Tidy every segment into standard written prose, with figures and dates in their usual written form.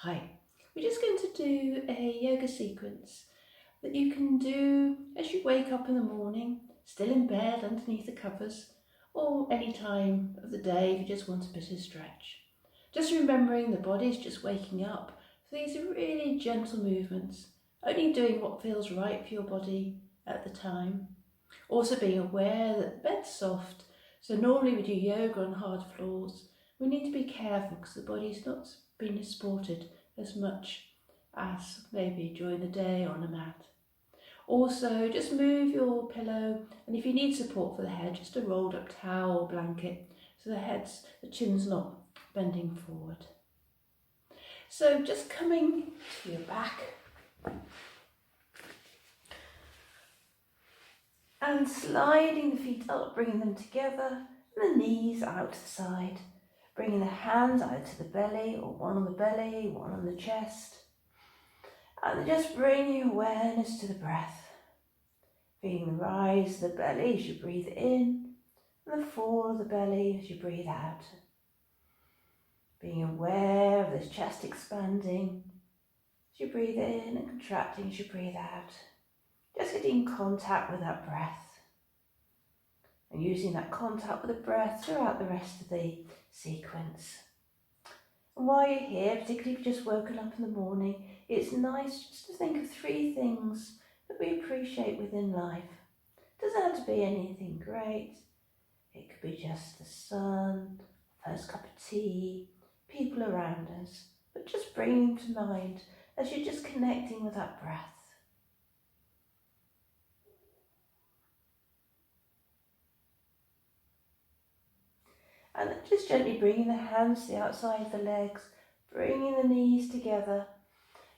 Hi, we're just going to do a yoga sequence that you can do as you wake up in the morning, still in bed underneath the covers, or any time of the day if you just want a bit of stretch. Just remembering the body's just waking up, so these are really gentle movements, only doing what feels right for your body at the time. Also being aware that the bed's soft, so normally we do yoga on hard floors. We need to be careful because the body's not being supported as much as maybe during the day on a mat. Also, just move your pillow, and if you need support for the head, just a rolled up towel or blanket so the chin's not bending forward. So just coming to your back and sliding the feet up, bringing them together, and the knees out to the side. Bringing the hands either to the belly, or one on the belly, one on the chest. And just bringing awareness to the breath. Feeling the rise of the belly as you breathe in, and the fall of the belly as you breathe out. Being aware of this chest expanding as you breathe in and contracting as you breathe out. Just getting in contact with that breath. And using that contact with the breath throughout the rest of the sequence. And while you're here, particularly if you've just woken up in the morning, it's nice just to think of 3 things that we appreciate within life. It doesn't have to be anything great. It could be just the sun, first cup of tea, people around us, but just bring them to mind as you're just connecting with that breath. And then just gently bringing the hands to the outside of the legs, bringing the knees together,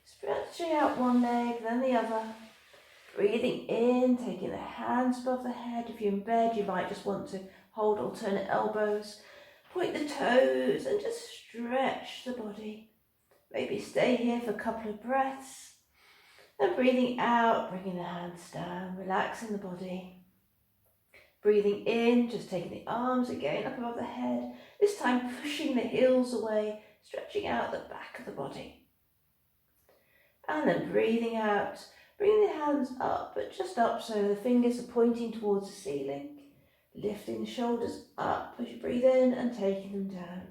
stretching out one leg, then the other. Breathing in, taking the hands above the head. If you're in bed, you might just want to hold alternate elbows. Point the toes and just stretch the body. Maybe stay here for a couple of breaths. Then breathing out, bringing the hands down, relaxing the body. Breathing in, just taking the arms again up above the head. This time pushing the heels away, stretching out the back of the body. And then breathing out, bringing the hands up, but just up so the fingers are pointing towards the ceiling. Lifting the shoulders up as you breathe in and taking them down.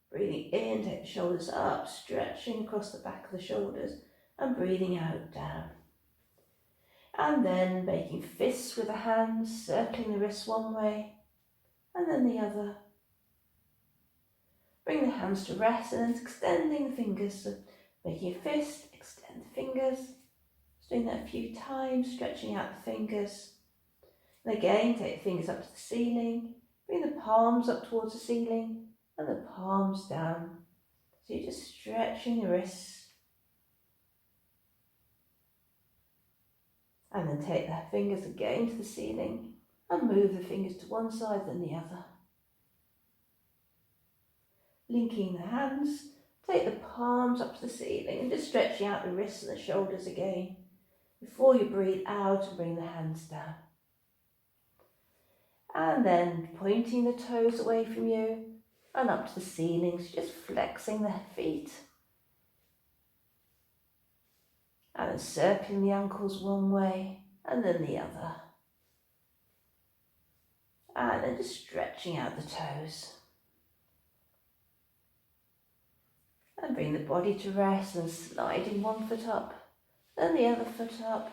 Breathing in, take the shoulders up, stretching across the back of the shoulders, and breathing out, down. And then making fists with the hands, circling the wrists one way, and then the other. Bring the hands to rest and then extending the fingers, so making a fist, extend the fingers. Just doing that a few times, stretching out the fingers. And again, take the fingers up to the ceiling, bring the palms up towards the ceiling, and the palms down. So you're just stretching the wrists. And then take the fingers again to the ceiling and move the fingers to one side then the other. Linking the hands, take the palms up to the ceiling and just stretching out the wrists and the shoulders again before you breathe out and bring the hands down. And then pointing the toes away from you and up to the ceiling, so just flexing the feet. And then circling the ankles one way and then the other. And then just stretching out the toes. And bring the body to rest and sliding one foot up, then the other foot up.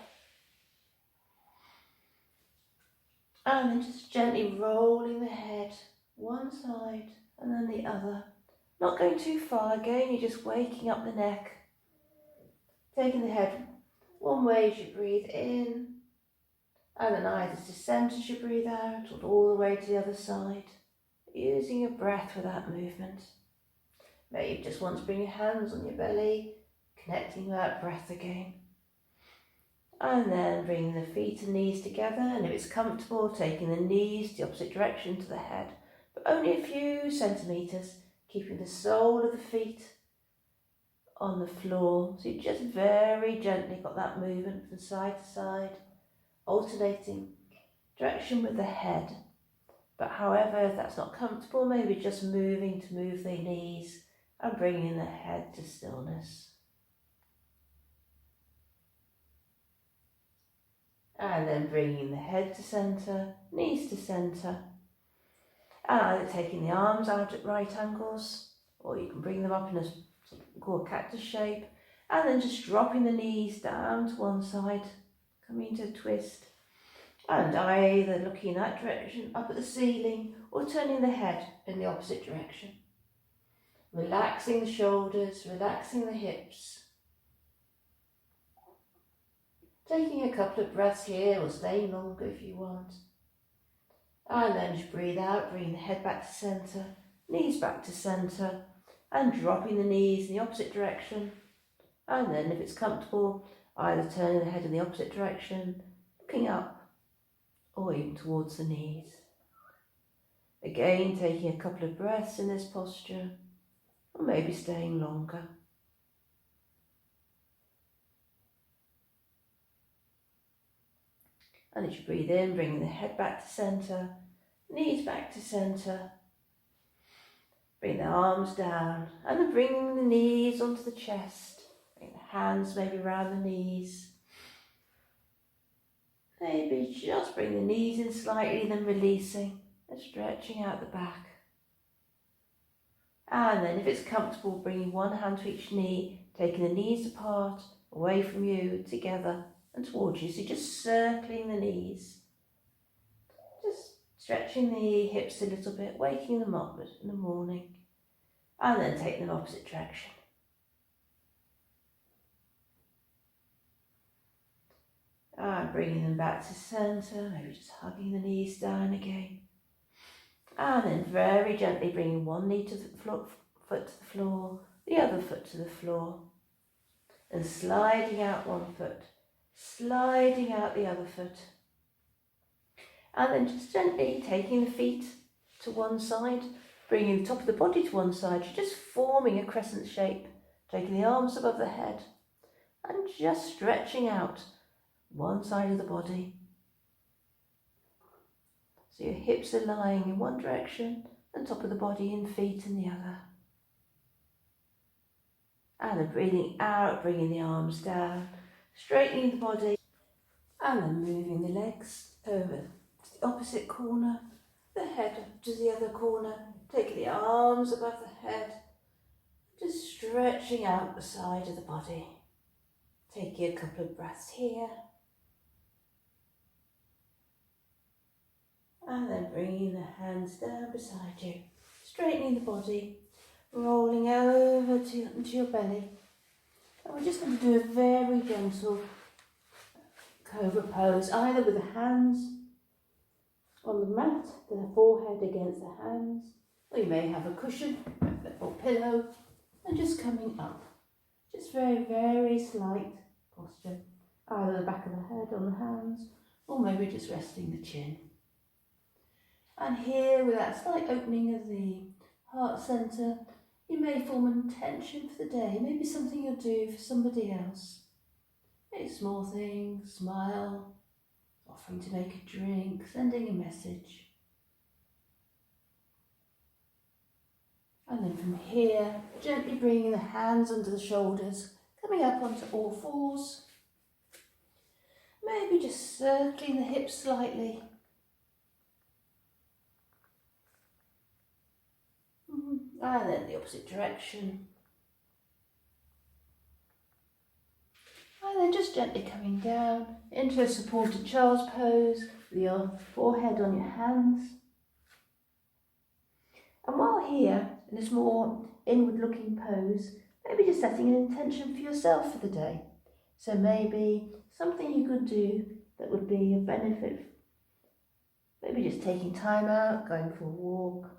And then just gently rolling the head one side and then the other. Not going too far, again you're just waking up the neck. Taking the head one way as you breathe in, and then either to centre as you breathe out, or all the way to the other side. Using your breath for that movement. Maybe you just want to bring your hands on your belly, connecting with that breath again. And then bringing the feet and knees together, and if it's comfortable, taking the knees the opposite direction to the head, but only a few centimetres, keeping the sole of the feet on the floor. So you just very gently got that movement from side to side, alternating direction with the head. But however, if that's not comfortable, maybe just moving to move the knees and bringing the head to stillness. And then bringing the head to centre, knees to centre. And either taking the arms out at right angles, or you can bring them up in a called cactus shape, and then just dropping the knees down to one side, coming to a twist, and either looking in that direction, up at the ceiling, or turning the head in the opposite direction. Relaxing the shoulders, relaxing the hips. Taking a couple of breaths here, or staying longer if you want. And then just breathe out, bring the head back to centre, knees back to centre, and dropping the knees in the opposite direction. And then if it's comfortable, either turning the head in the opposite direction, looking up, or even towards the knees. Again, taking a couple of breaths in this posture, or maybe staying longer. And as you breathe in, bringing the head back to centre, knees back to centre. Bring the arms down, and then bringing the knees onto the chest. Bring the hands maybe around the knees. Maybe just bring the knees in slightly, then releasing and stretching out the back. And then if it's comfortable, bringing one hand to each knee, taking the knees apart, away from you, together and towards you. So just circling the knees. Just stretching the hips a little bit, waking them up in the morning. And then take them opposite direction. And bringing them back to centre, maybe just hugging the knees down again. And then very gently bringing one knee to the foot to the floor, the other foot to the floor. And sliding out one foot, sliding out the other foot. And then just gently taking the feet to one side, bringing the top of the body to one side, just forming a crescent shape, taking the arms above the head and just stretching out one side of the body. So your hips are lying in one direction and top of the body and feet in the other. And then breathing out, bringing the arms down, straightening the body, and then moving the legs over to the opposite corner, the head to the other corner, taking the arms above the head, just stretching out the side of the body. Taking a couple of breaths here. And then bringing the hands down beside you, straightening the body, rolling over into your belly. And we're just going to do a very gentle cobra pose, either with the hands on the mat, the forehead against the hands, or you may have a cushion or pillow, and just coming up. Just very, very slight posture, either the back of the head on the hands, or maybe just resting the chin. And here, with that slight opening of the heart centre, you may form an intention for the day, maybe something you'll do for somebody else. Maybe a small thing, smile, offering to make a drink, sending a message. And then from here, gently bringing the hands under the shoulders, coming up onto all fours. Maybe just circling the hips slightly. And then the opposite direction. And then just gently coming down into a supported child's pose with your forehead on your hands. And while here, in this more inward-looking pose, maybe just setting an intention for yourself for the day. So maybe something you could do that would be of benefit. Maybe just taking time out, going for a walk.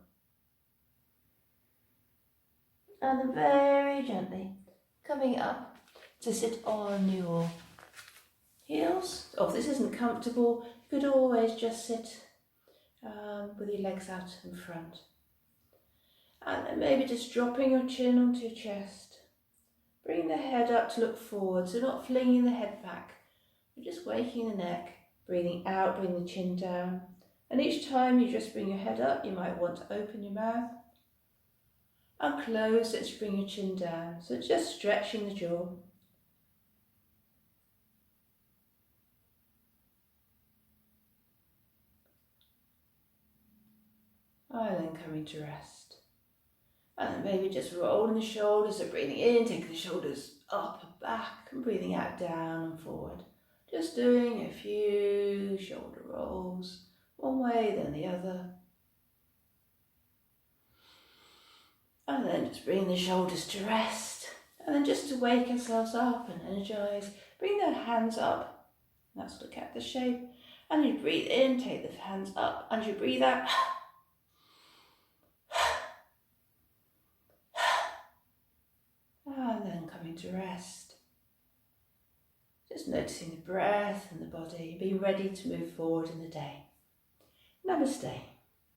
And then very gently coming up to sit on your heels. Oh, if this isn't comfortable, you could always just sit with your legs out in front. And then maybe just dropping your chin onto your chest. Bring the head up to look forward, so not flinging the head back, but just waking the neck, breathing out, bring the chin down. And each time you just bring your head up, you might want to open your mouth. And close it to bring your chin down. So just stretching the jaw. And then coming to rest. And then maybe just rolling the shoulders, so breathing in, taking the shoulders up and back, and breathing out down and forward. Just doing a few shoulder rolls, one way then the other. And then just bring the shoulders to rest. And then just to wake ourselves up and energize, bring the hands up. That's the cactus shape. And you breathe in, take the hands up, and you breathe out. And then coming to rest. Just noticing the breath and the body, being ready to move forward in the day. Namaste.